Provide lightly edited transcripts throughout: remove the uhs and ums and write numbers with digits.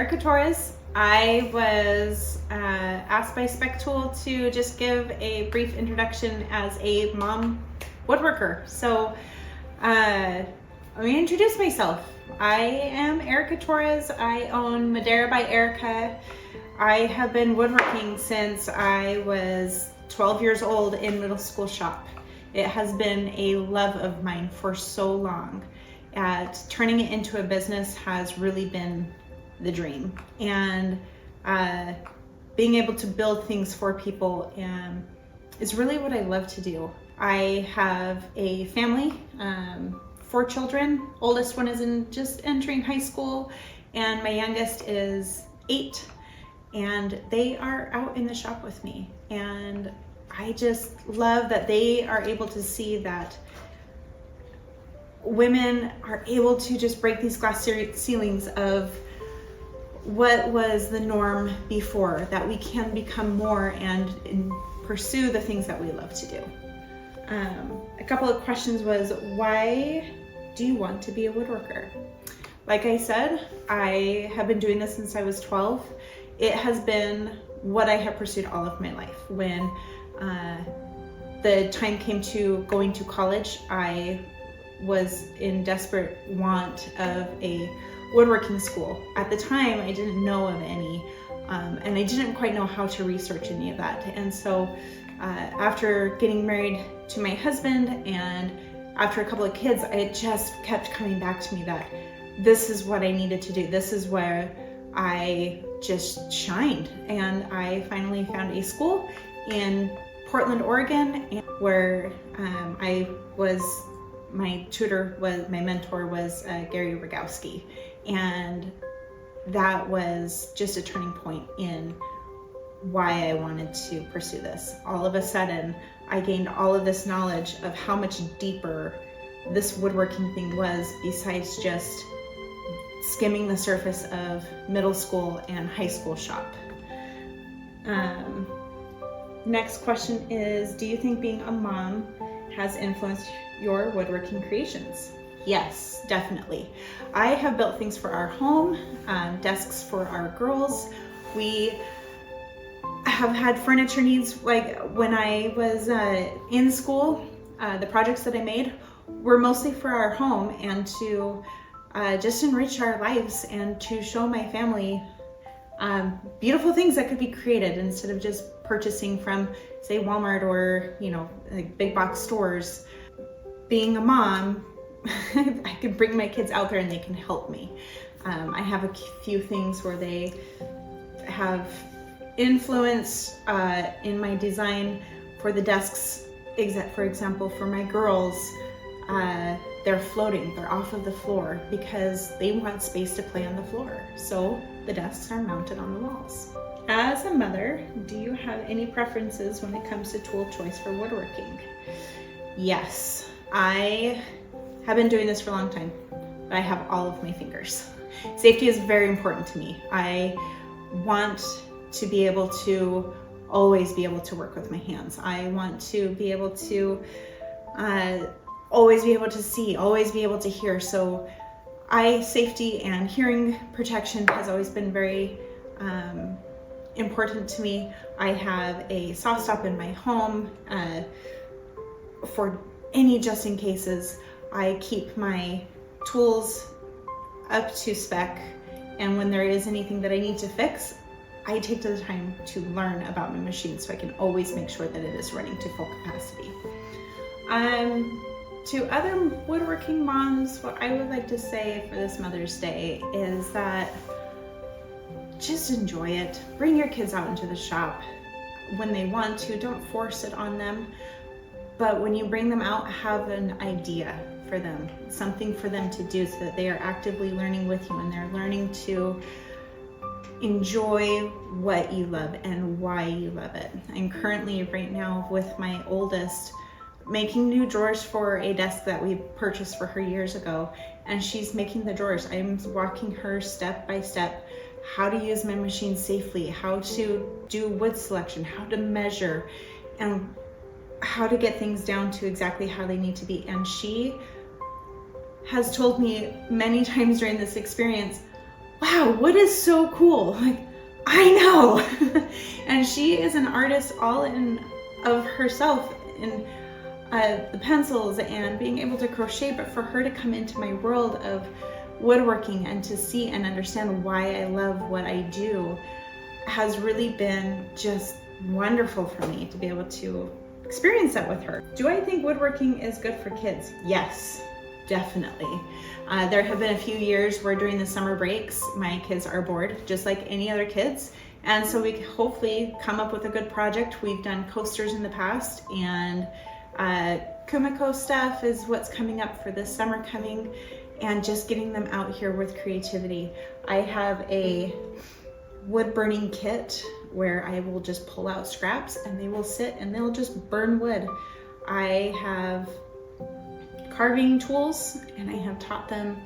Erika Torres. I was asked by SpeTool to just give a brief introduction as a mom woodworker. So let me introduce myself. I am Erika Torres. I own Madera by Erika. I have been woodworking since I was 12 years old in middle school shop. It has been a love of mine for so long. Turning it into a business has really been the dream, and being able to build things for people is really what I love to do. I have a family, 4 children. Oldest one is just entering high school, and my youngest is 8, and they are out in the shop with me. And I just love that they are able to see that women are able to just break these glass ceilings of what was the norm before, that we can become more and pursue the things that we love to do. A couple of questions was, why do you want to be a woodworker? Like I said, I have been doing this since I was 12. It has been what I have pursued all of my life. When the time came to going to college, I was in desperate want of a woodworking school. At the time, I didn't know of any, and I didn't quite know how to research any of that. And so after getting married to my husband and after a couple of kids, it just kept coming back to me that this is what I needed to do. This is where I just shined. And I finally found a school in Portland, Oregon, where my mentor was Gary Rogowski. And that was just a turning point in why I wanted to pursue this. All of a sudden, I gained all of this knowledge of how much deeper this woodworking thing was, besides just skimming the surface of middle school and high school shop. Next question is, do you think being a mom has influenced your woodworking creations? Yes, definitely. I have built things for our home, desks for our girls. We have had furniture needs. Like when I was in school, the projects that I made were mostly for our home and to just enrich our lives and to show my family beautiful things that could be created instead of just purchasing from, say, Walmart or, like big box stores. Being a mom, I can bring my kids out there and they can help me. I have a few things where they have influence in my design for the desks. For example, for my girls, they're floating, they're off of the floor because they want space to play on the floor. So the desks are mounted on the walls. As a mother, do you have any preferences when it comes to tool choice for woodworking? Yes, I have been doing this for a long time, but I have all of my fingers. Safety is very important to me. I want to be able to always be able to work with my hands. I want to be able to always be able to see, always be able to hear. So eye safety and hearing protection has always been very important to me. I have a soft stop in my home for any just in cases. I keep my tools up to spec, and when there is anything that I need to fix, I take the time to learn about my machine so I can always make sure that it is running to full capacity. To other woodworking moms, what I would like to say for this Mother's Day is that just enjoy it. Bring your kids out into the shop when they want to. Don't force it on them. But when you bring them out, have an idea for them, something for them to do so that they are actively learning with you and they're learning to enjoy what you love and why you love it. I'm currently right now with my oldest making new drawers for a desk that we purchased for her years ago, and she's making the drawers. I'm walking her step by step how to use my machine safely, how to do wood selection, how to measure, and how to get things down to exactly how they need to be. And she has told me many times during this experience, wow, wood is so cool. Like, I know. And she is an artist all in of herself, in the pencils and being able to crochet, but for her to come into my world of woodworking and to see and understand why I love what I do has really been just wonderful for me to be able to experience that with her. Do I think woodworking is good for kids? Yes, definitely. There have been a few years where during the summer breaks, my kids are bored just like any other kids. And so we hopefully come up with a good project. We've done coasters in the past, and Kumiko stuff is what's coming up for this summer coming, and just getting them out here with creativity. I have a wood burning kit where I will just pull out scraps and they will sit and they'll just burn wood. I have carving tools, and I have taught them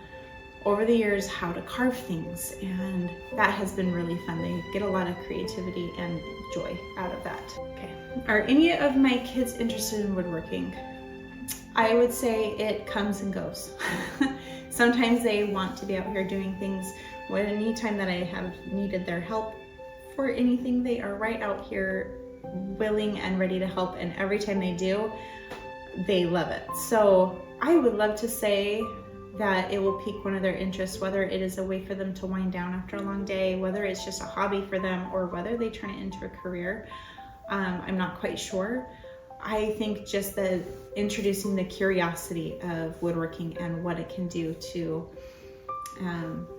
over the years how to carve things, and that has been really fun. They get a lot of creativity and joy out of that. Okay, are any of my kids interested in woodworking? I would say it comes and goes. Sometimes they want to be out here doing things. Anytime that I have needed their help for anything, they are right out here willing and ready to help, and every time they do, they love it. So I would love to say that it will pique one of their interests, whether it is a way for them to wind down after a long day, whether it's just a hobby for them, or whether they turn it into a career. I'm not quite sure. I think just the introducing the curiosity of woodworking and what it can do to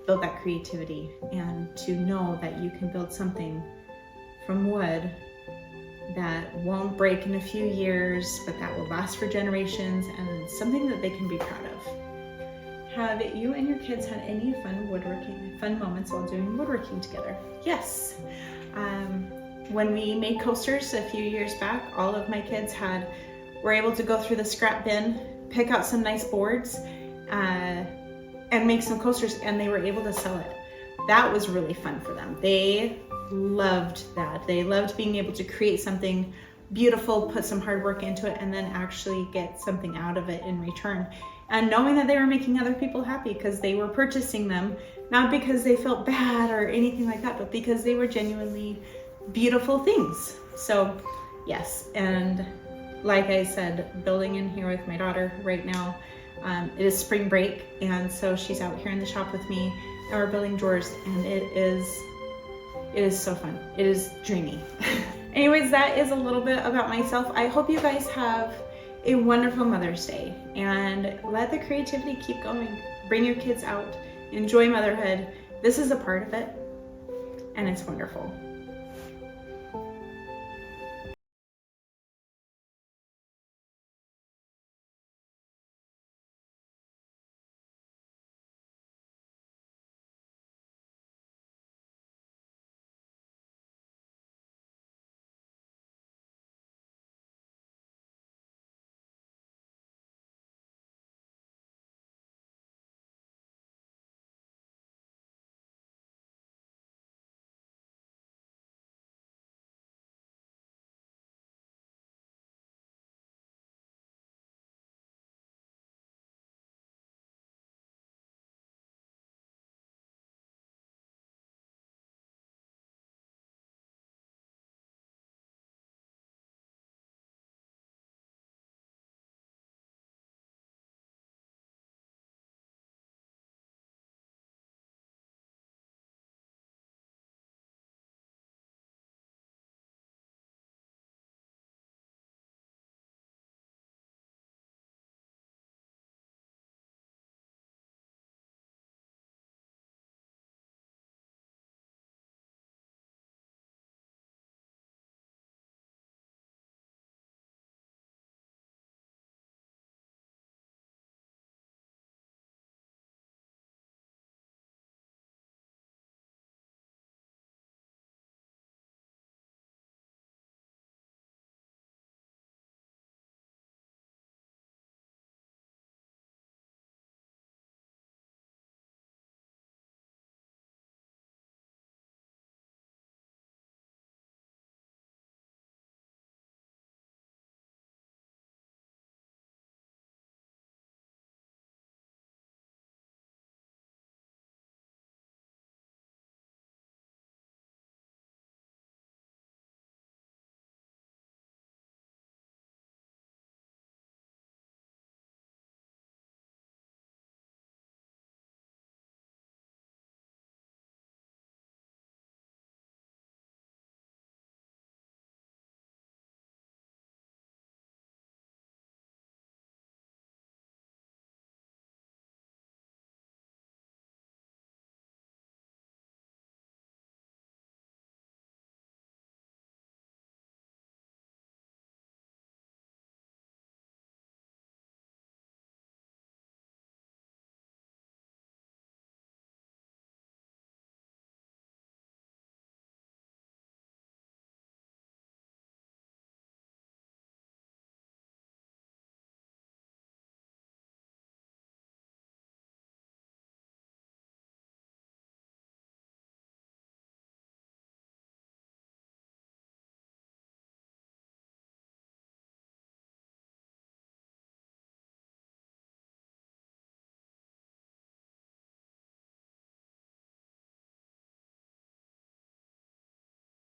build that creativity, and to know that you can build something from wood that won't break in a few years, but that will last for generations, and something that they can be proud of. Have you and your kids had any fun moments while doing woodworking together? Yes. When we made coasters a few years back, all of my kids were able to go through the scrap bin, pick out some nice boards, and make some coasters, and they were able to sell it. That was really fun for them. They loved that. They loved being able to create something beautiful, put some hard work into it, and then actually get something out of it in return. And knowing that they were making other people happy because they were purchasing them, not because they felt bad or anything like that, but because they were genuinely beautiful things. So yes, and like I said, building in here with my daughter right now, it is spring break, and so she's out here in the shop with me, and we're building drawers, and it is so fun. It is dreamy. Anyways, that is a little bit about myself. I hope you guys have a wonderful Mother's Day, and let the creativity keep going. Bring your kids out, enjoy motherhood. This is a part of it, and it's wonderful.